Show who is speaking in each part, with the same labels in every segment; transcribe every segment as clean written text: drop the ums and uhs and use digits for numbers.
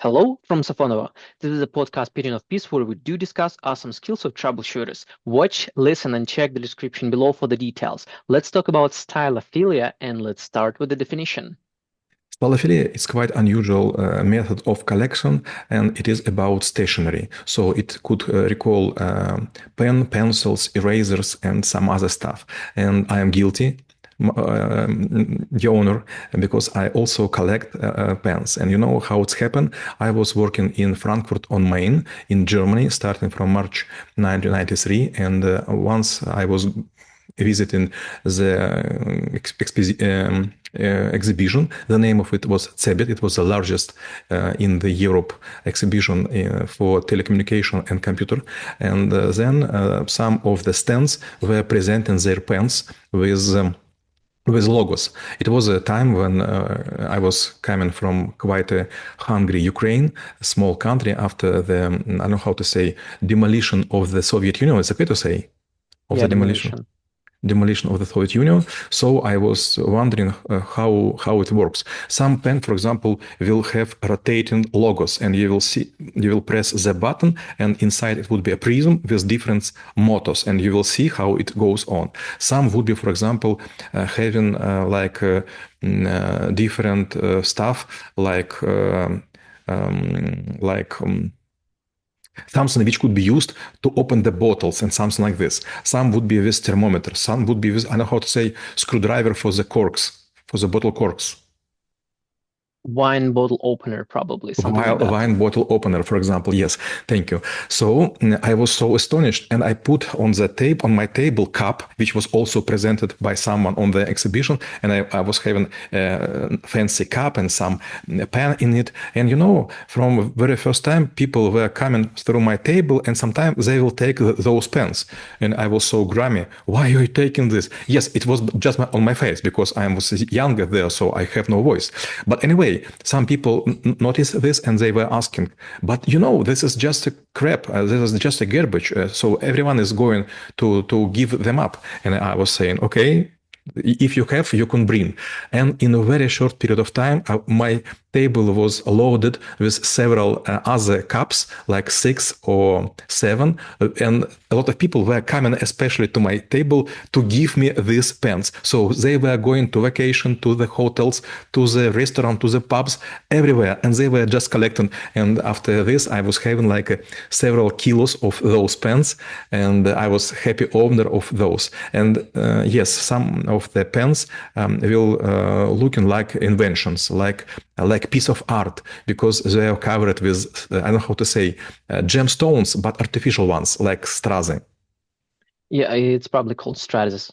Speaker 1: Hello from Safonovo. This is a podcast period of peace where we do discuss awesome skills of troubleshooters. Watch, listen, and check the description below for the details. Let's talk about stylophilia and let's start with the definition.
Speaker 2: Stilophilia is quite unusual method of collection, and it is about stationery. So it could recall pen, pencils, erasers, and some other stuff. And I am guilty, the owner, because I also collect pens. And you know how it's happened? I was working in Frankfurt on Main in Germany, starting from March 1993. And once I was visiting the exhibition. The name of it was Cebit. It was the largest in the Europe exhibition for telecommunication and computer. And then some of the stands were presenting their pens with logos. It was a time when I was coming from quite a hungry Ukraine, a small country after the, I don't know how to say, demolition of the Soviet Union. It's okay to say? Of the demolition of the Soviet Union. So I was wondering how it works. Some pen, for example, will have rotating logos, and you will press the button, and inside it would be a prism with different mottos, and you will see how it goes on. Some would be, for example, having different stuff something which could be used to open the bottles and something like this. Some would be with thermometer. Some would be with, I don't know how to say, screwdriver for the corks, for the bottle corks.
Speaker 1: Wine bottle opener, probably something like that.
Speaker 2: Wine bottle opener, for example. Yes, thank you. So I was so astonished, and I put on my table cup, which was also presented by someone on the exhibition, and I was having a fancy cup and some pen in it. And you know, from very first time, people were coming through my table, and sometimes they will take those pens, and I was so grummy. Why are you taking this? Yes, it was just on my face because I was younger there, so I have no voice. But anyway, some people noticed this and they were asking, but you know, this is just a crap. This is just a garbage. So everyone is going to give them up. And I was saying, okay, if you have, you can bring. And in a very short period of time, my table was loaded with several other cups, like 6 or 7. And a lot of people were coming, especially to my table, to give me these pens. So they were going to vacation, to the hotels, to the restaurant, to the pubs, everywhere. And they were just collecting. And after this, I was having several kilos of those pens. And I was happy owner of those. And yes, some of the pens will looking like inventions, like piece of art, because they are covered with, I don't know how to say, gemstones, but artificial ones, like straze.
Speaker 1: Yeah, it's probably called stratus.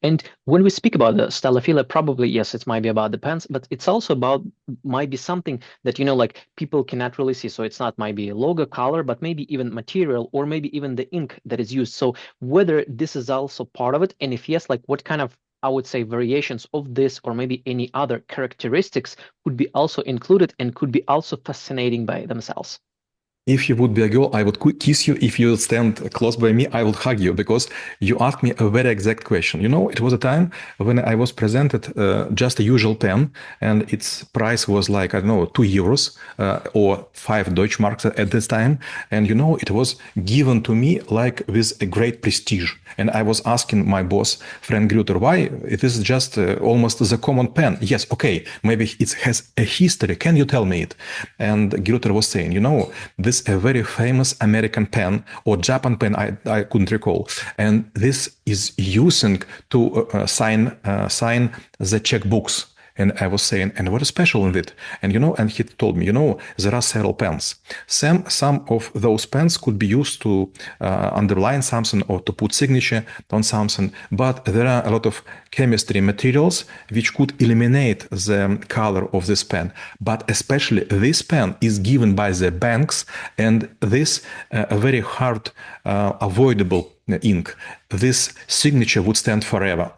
Speaker 1: And when we speak about the stylophilia, probably, yes, it might be about the pens, but it's also about, might be something that, like people cannot really see. So it's not might be a logo color, but maybe even material or maybe even the ink that is used. So whether this is also part of it, and if yes, like what kind of, I would say, variations of this or maybe any other characteristics could be also included and could be also fascinating by themselves.
Speaker 2: If you would be a girl, I would kiss you. If you stand close by me, I would hug you, because you asked me a very exact question. You know, it was a time when I was presented just a usual pen, and its price was like, I don't know, 2 euros or 5 Deutschmarks at this time. And you know, it was given to me like with a great prestige. And I was asking my boss, friend Gruter, why it is just almost the common pen? Yes, okay, maybe it has a history. Can you tell me it? And Gruter was saying, you know, this a very famous American pen or Japan pen, I couldn't recall. And this is using to sign the checkbooks. And I was saying, and what is special in it? And you know, and he told me, you know, there are several pens. Some of those pens could be used to underline something or to put signature on something, but there are a lot of chemistry materials which could eliminate the color of this pen. But especially this pen is given by the banks, and this a very hard avoidable ink. This signature would stand forever.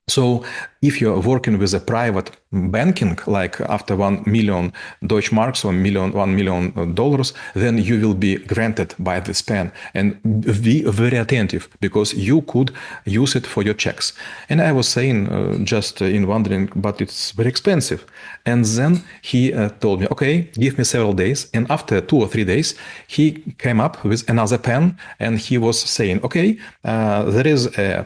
Speaker 2: So if you're working with a private banking, like after 1 million Deutschmarks or 1 million dollars, then you will be granted by this pen, and be very attentive because you could use it for your checks. And I was saying, just in wondering, but it's very expensive. And then he told me, okay, give me several days. And after 2 or 3 days, he came up with another pen, and he was saying, okay, there is a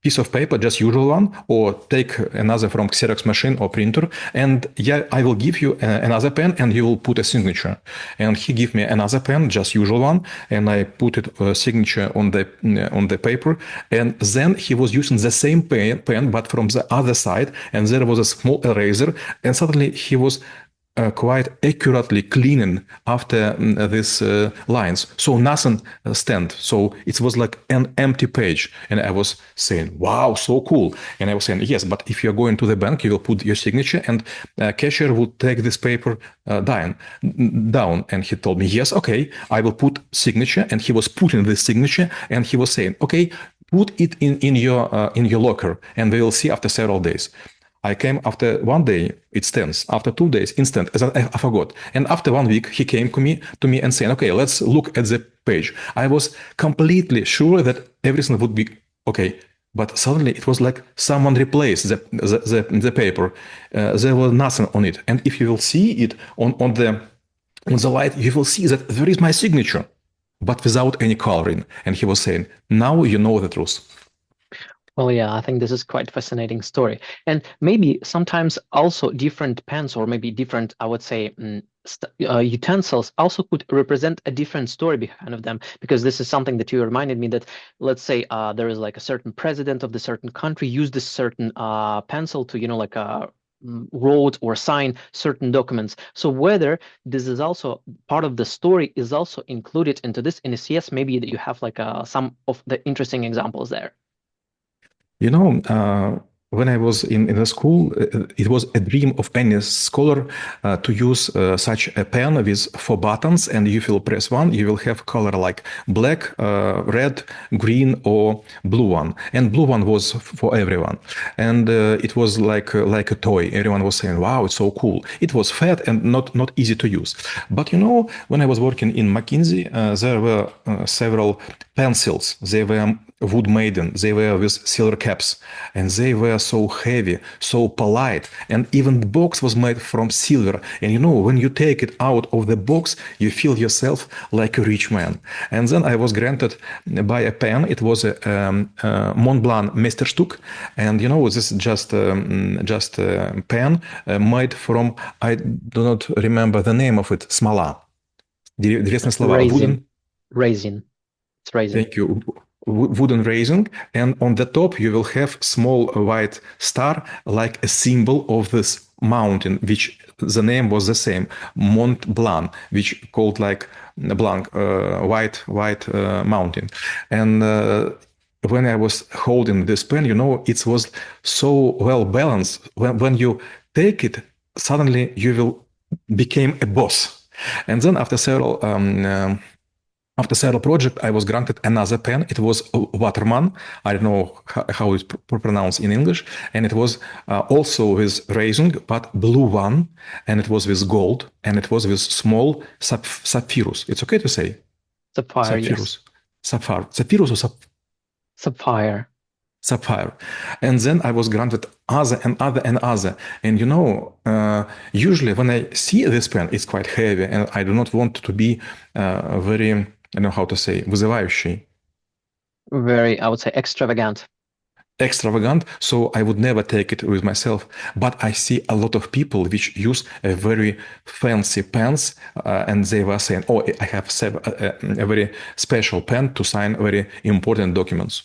Speaker 2: piece of paper, just usual one, or take another from Xerox machine or printer, and yeah, I will give you another pen, and you will put a signature. And he gave me another pen, just usual one, and I put it signature on the paper. And then he was using the same pen, but from the other side, and there was a small eraser, and suddenly he was quite accurately cleaning after these lines. So nothing stand. So it was like an empty page. And I was saying, wow, so cool. And I was saying, yes, but if you're going to the bank, you will put your signature, and cashier would take this paper down. And he told me, yes, okay, I will put signature. And he was putting this signature, and he was saying, okay, put it in your locker, and we will see after several days. I came after 1 day, it stands. After 2 days, instant, as I forgot. And after 1 week, he came to me and saying, okay, let's look at the page. I was completely sure that everything would be okay. But suddenly it was like someone replaced the paper. There was nothing on it. And if you will see it on the light, you will see that there is my signature, but without any coloring. And he was saying, now you know the truth.
Speaker 1: Well, yeah, I think this is quite a fascinating story. And maybe sometimes also different pens or maybe different, I would say, utensils also could represent a different story behind of them, because this is something that you reminded me that, let's say there is like a certain president of the certain country used this certain pencil to, like wrote or sign certain documents. So whether this is also part of the story is also included into this, and if yes, maybe that you have like some of the interesting examples there.
Speaker 2: You know, when I was in the school, it was a dream of any scholar to use such a pen with 4 buttons, and if you press one, you will have color like black, red, green, or blue one. And blue one was for everyone, and it was like a toy. Everyone was saying, "Wow, it's so cool." It was fat and not easy to use. But when I was working in McKinsey, there were several pencils. They were wood maiden, they were with silver caps, and they were so heavy, so polite, and even the box was made from silver. And when you take it out of the box, you feel yourself like a rich man. And then I was granted by a pen. It was a Mont Blanc Meisterstück, and this is just a pen made from, I do not remember the name of it, смола. Древесные слова.
Speaker 1: Raisin. It's raisin.
Speaker 2: Thank you. Wooden raisin, and on the top you will have small white star, like a symbol of this mountain, which the name was the same, Mont Blanc, which called like Blanc, white mountain. And when I was holding this pen, it was so well balanced. When you take it, suddenly you will become a boss. And then after several projects, I was granted another pen. It was Waterman. I don't know how it's pronounced in English. And it was also with raisin, but blue one. And it was with gold. And it was with small sapphires. It's okay to say?
Speaker 1: Sapphire, yes.
Speaker 2: Sapphire. Sapphires or
Speaker 1: Sapphire.
Speaker 2: Sapphire. And then I was granted other and other and other. And usually when I see this pen, it's quite heavy, and I do not want to be very, I don't know how to say, вызывающий.
Speaker 1: Very, I would say, extravagant.
Speaker 2: So I would never take it with myself. But I see a lot of people which use a very fancy pens, and they were saying, "Oh, I have a very special pen to sign very important documents."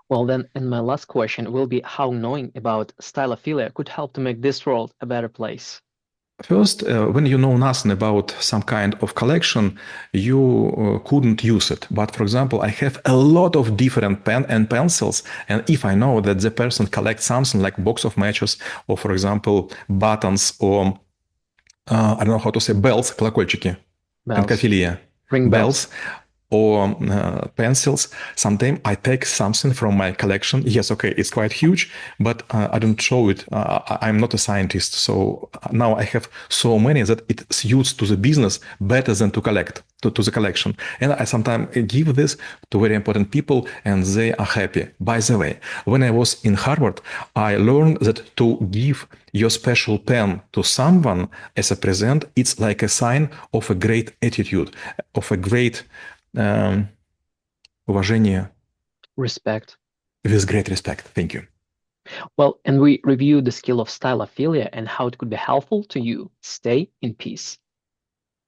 Speaker 1: Well, then, and my last question will be how knowing about Stylophilia could help to make this world a better place.
Speaker 2: First, when you know nothing about some kind of collection, you couldn't use it. But for example, I have a lot of different pen and pencils, and if I know that the person collects something like box of matches, or for example, buttons, or I don't know how to say, bells, колокольчики,
Speaker 1: Bells.
Speaker 2: Ring
Speaker 1: bells.
Speaker 2: or pencils. Sometimes I take something from my collection. Yes, okay, it's quite huge, but I don't show it. I'm not a scientist, so now I have so many that it suits to the business better than to collect to the collection. And I sometimes give this to very important people, and they are happy. By the way, when I was in Harvard, I learned that to give your special pen to someone as a present, it's like a sign of a great attitude, of a great уважение.
Speaker 1: Respect.
Speaker 2: With great respect. Thank you.
Speaker 1: Well, and we reviewed the skill of stylophilia and how it could be helpful to you. Stay in peace.